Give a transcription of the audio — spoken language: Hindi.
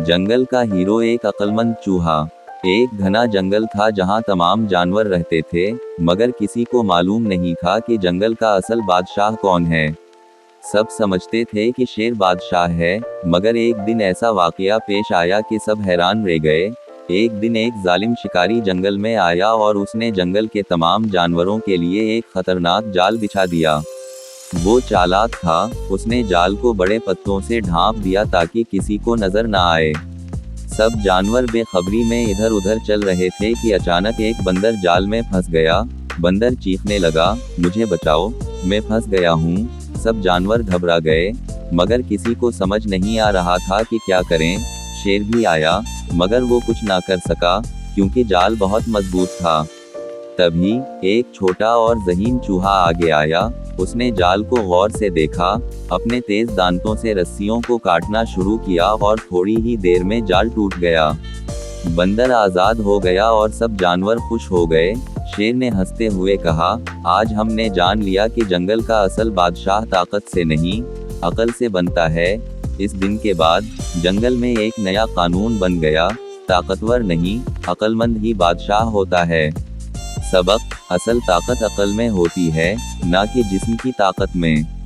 जंगल का हीरो एक अक्लमंद चूहा। एक घना जंगल था जहां तमाम जानवर रहते थे, मगर किसी को मालूम नहीं था कि जंगल का असल बादशाह कौन है। सब समझते थे कि शेर बादशाह है, मगर एक दिन ऐसा वाकया पेश आया कि सब हैरान रह गए। एक दिन एक जालिम शिकारी जंगल में आया और उसने जंगल के तमाम जानवरों के लिए एक खतरनाक जाल बिछा दिया। वो चालाक था, उसने जाल को बड़े पत्तों से ढांप दिया ताकि किसी को नजर ना आए। सब जानवर बेखबरी में इधर उधर चल रहे थे कि अचानक एक बंदर जाल में फंस गया। बंदर चीखने लगा, मुझे बचाओ, मैं फंस गया हूँ। सब जानवर घबरा गए, मगर किसी को समझ नहीं आ रहा था कि क्या करें। शेर भी आया, मगर वो कुछ ना कर सका, क्योंकि जाल बहुत मजबूत था। तभी एक छोटा और ज़हीन चूहा आगे आया। उसने जाल को गौर से देखा, अपने तेज दांतों से रस्सियों को काटना शुरू किया और थोड़ी ही देर में जाल टूट गया। बंदर आज़ाद हो गया और सब जानवर खुश हो गए। शेर ने हंसते हुए कहा, आज हमने जान लिया कि जंगल का असल बादशाह ताकत से नहीं, अकल से बनता है। इस दिन के बाद जंगल में एक नया कानून बन गया, ताकतवर नहीं, अक्लमंद ही बादशाह होता है। सबक, असल ताकत अक्ल में होती है, ना कि जिस्म की ताकत में।